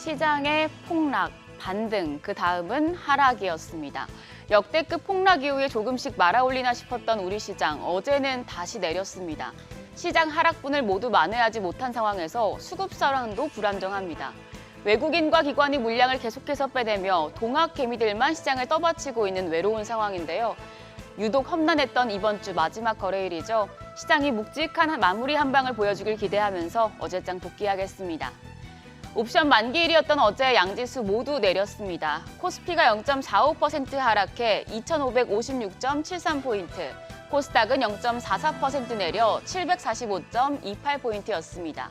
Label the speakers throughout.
Speaker 1: 시장의 폭락, 반등, 그 다음은 하락이었습니다. 역대급 폭락 이후에 조금씩 말아올리나 싶었던 우리 시장, 어제는 다시 내렸습니다. 시장 하락분을 모두 만회하지 못한 상황에서 수급 상황도 불안정합니다. 외국인과 기관이 물량을 계속해서 빼내며 동학 개미들만 시장을 떠받치고 있는 외로운 상황인데요. 유독 험난했던 이번 주 마지막 거래일이죠. 시장이 묵직한 마무리 한 방을 보여주길 기대하면서 어제장 복귀하겠습니다. 옵션 만기일이었던 어제 양지수 모두 내렸습니다. 코스피가 0.45% 하락해 2,556.73포인트, 코스닥은 0.44% 내려 745.28포인트였습니다.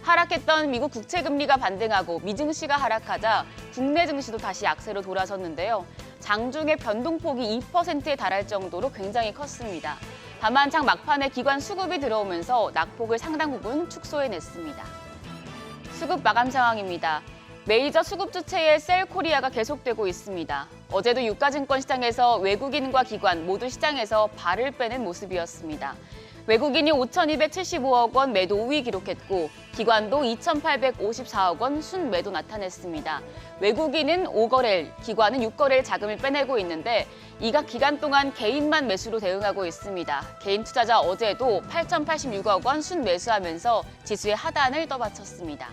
Speaker 1: 하락했던 미국 국채금리가 반등하고 미증시가 하락하자 국내 증시도 다시 약세로 돌아섰는데요. 장중에 변동폭이 2%에 달할 정도로 굉장히 컸습니다. 다만 장 막판에 기관 수급이 들어오면서 낙폭을 상당 부분 축소해냈습니다. 수급 마감 상황입니다. 메이저 수급 주체의 셀코리아가 계속되고 있습니다. 어제도 유가증권 시장에서 외국인과 기관 모두 시장에서 발을 빼는 모습이었습니다. 외국인이 5,275억 원 매도 우위 기록했고 기관도 2,854억 원 순매도 나타냈습니다. 외국인은 5거래일, 기관은 6거래일 자금을 빼내고 있는데 이각 기간 동안 개인만 매수로 대응하고 있습니다. 개인 투자자 어제도 8,086억 원 순매수하면서 지수의 하단을 떠받쳤습니다.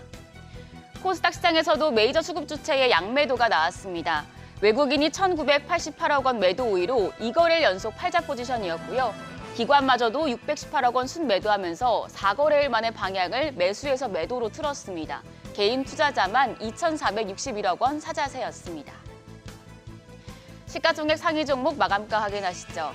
Speaker 1: 코스닥 시장에서도 메이저 수급 주체의 양매도가 나왔습니다. 외국인이 1,988억 원 매도 우위로 2거래일 연속 팔자 포지션이었고요. 기관마저도 618억 원 순매도하면서 4거래일 만의 방향을 매수에서 매도로 틀었습니다. 개인 투자자만 2,461억 원 사자세였습니다. 시가총액 상위 종목 마감가 확인하시죠.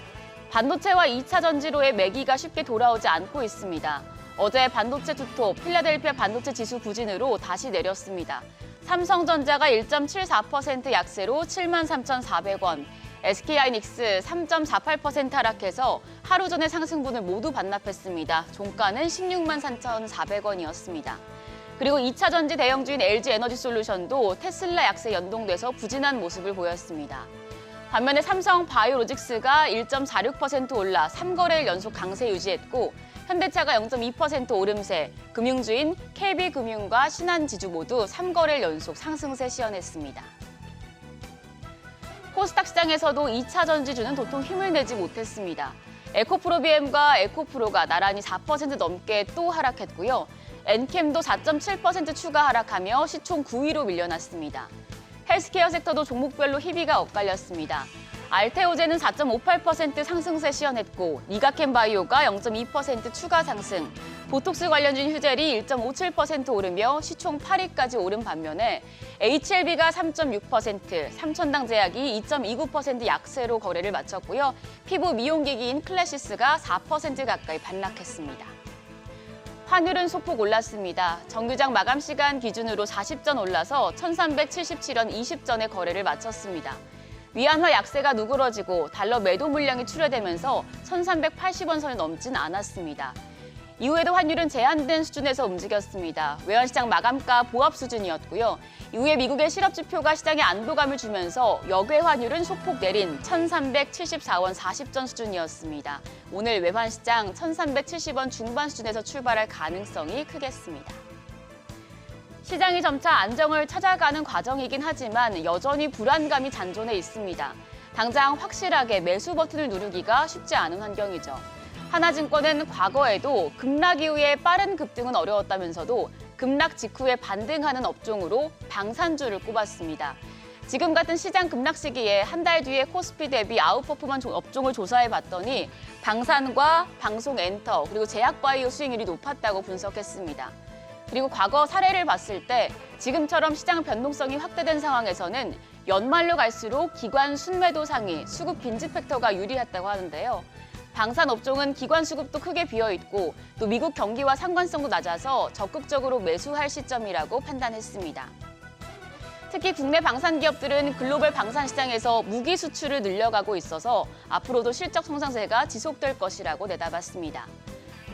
Speaker 1: 반도체와 2차 전지로의 매기가 쉽게 돌아오지 않고 있습니다. 어제 반도체 투톱 필라델피아 반도체 지수 부진으로 다시 내렸습니다. 삼성전자가 1.74% 약세로 73,400원, SK하이닉스 3.48% 하락해서 하루 전의 상승분을 모두 반납했습니다. 종가는 16만 3,400원이었습니다. 그리고 2차 전지 대형주인 LG에너지솔루션도 테슬라 약세 연동돼서 부진한 모습을 보였습니다. 반면에 삼성 바이오로직스가 1.46% 올라 3거래일 연속 강세 유지했고 현대차가 0.2% 오름세, 금융주인 KB금융과 신한지주 모두 3거래일 연속 상승세 시현했습니다. 코스닥 시장에서도 2차 전지주는 도통 힘을 내지 못했습니다. 에코프로비엠과 에코프로가 나란히 4% 넘게 또 하락했고요. 엔캠도 4.7% 추가 하락하며 시총 9위로 밀려났습니다. 헬스케어 섹터도 종목별로 희비가 엇갈렸습니다. 알테오제는 4.58% 상승세 시현했고 니가캠바이오가 0.2% 추가 상승, 보톡스 관련주인 휴젤이 1.57% 오르며 시총 8위까지 오른 반면에 HLB가 3.6%, 삼천당제약이 2.29% 약세로 거래를 마쳤고요. 피부 미용기기인 클래시스가 4% 가까이 반락했습니다. 환율은 소폭 올랐습니다. 정규장 마감 시간 기준으로 40전 올라서 1,377원 20전에 거래를 마쳤습니다. 위안화 약세가 누그러지고 달러 매도 물량이 출회되면서 1,380원 선을 넘진 않았습니다. 이후에도 환율은 제한된 수준에서 움직였습니다. 외환시장 마감가 보합 수준이었고요. 이후에 미국의 실업지표가 시장에 안도감을 주면서 역외 환율은 소폭 내린 1,374원 40전 수준이었습니다. 오늘 외환시장 1,370원 중반 수준에서 출발할 가능성이 크겠습니다. 시장이 점차 안정을 찾아가는 과정이긴 하지만 여전히 불안감이 잔존해 있습니다. 당장 확실하게 매수 버튼을 누르기가 쉽지 않은 환경이죠. 하나증권은 과거에도 급락 이후에 빠른 급등은 어려웠다면서도 급락 직후에 반등하는 업종으로 방산주를 꼽았습니다. 지금 같은 시장 급락 시기에 한 달 뒤에 코스피 대비 아웃퍼포먼 업종을 조사해봤더니 방산과 방송엔터 그리고 제약바이오 수익률이 높았다고 분석했습니다. 그리고 과거 사례를 봤을 때 지금처럼 시장 변동성이 확대된 상황에서는 연말로 갈수록 기관 순매도 상위, 수급 빈집 팩터가 유리했다고 하는데요. 방산 업종은 기관 수급도 크게 비어있고 또 미국 경기와 상관성도 낮아서 적극적으로 매수할 시점이라고 판단했습니다. 특히 국내 방산 기업들은 글로벌 방산 시장에서 무기 수출을 늘려가고 있어서 앞으로도 실적 성장세가 지속될 것이라고 내다봤습니다.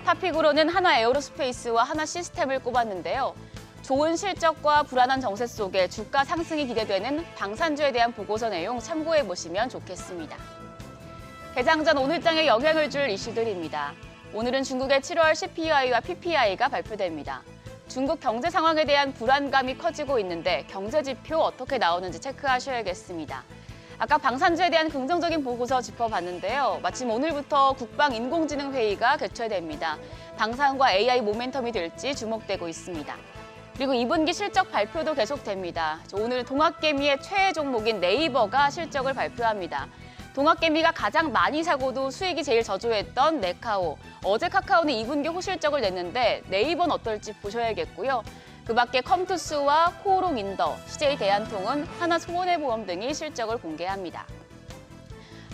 Speaker 1: 탑픽으로는 한화에어로스페이스와 하나시스템을 꼽았는데요. 좋은 실적과 불안한 정세 속에 주가 상승이 기대되는 방산주에 대한 보고서 내용 참고해보시면 좋겠습니다. 개장 전 오늘장에 영향을 줄 이슈들입니다. 오늘은 중국의 7월 CPI와 PPI가 발표됩니다. 중국 경제 상황에 대한 불안감이 커지고 있는데 경제 지표 어떻게 나오는지 체크하셔야겠습니다. 아까 방산주에 대한 긍정적인 보고서 짚어봤는데요. 마침 오늘부터 국방인공지능회의가 개최됩니다. 방산과 AI 모멘텀이 될지 주목되고 있습니다. 그리고 2분기 실적 발표도 계속됩니다. 오늘 동학개미의 최애 종목인 네이버가 실적을 발표합니다. 동학개미가 가장 많이 사고도 수익이 제일 저조했던 네카오. 어제 카카오는 2분기 호실적을 냈는데 네이버는 어떨지 보셔야겠고요. 그 밖에 컴투스와 코오롱인더, CJ대한통운, 하나손해보험 등이 실적을 공개합니다.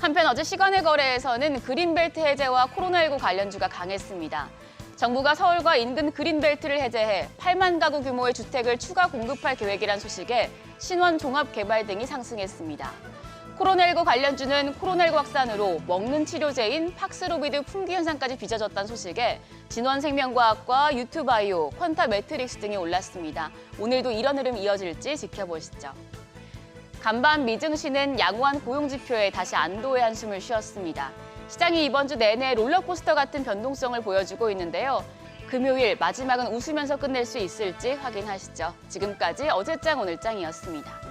Speaker 1: 한편 어제 시간의 거래에서는 그린벨트 해제와 코로나19 관련주가 강했습니다. 정부가 서울과 인근 그린벨트를 해제해 8만 가구 규모의 주택을 추가 공급할 계획이란 소식에 신원 종합개발 등이 상승했습니다. 코로나19 관련주는 코로나19 확산으로 먹는 치료제인 팍스로비드 품귀 현상까지 빚어졌다는 소식에 진원생명과학과 유투바이오, 퀀타매트릭스 등이 올랐습니다. 오늘도 이런 흐름 이어질지 지켜보시죠. 간밤 미증시는 양호한 고용지표에 다시 안도의 한숨을 쉬었습니다. 시장이 이번 주 내내 롤러코스터 같은 변동성을 보여주고 있는데요. 금요일 마지막은 웃으면서 끝낼 수 있을지 확인하시죠. 지금까지 어제장 오늘장이었습니다.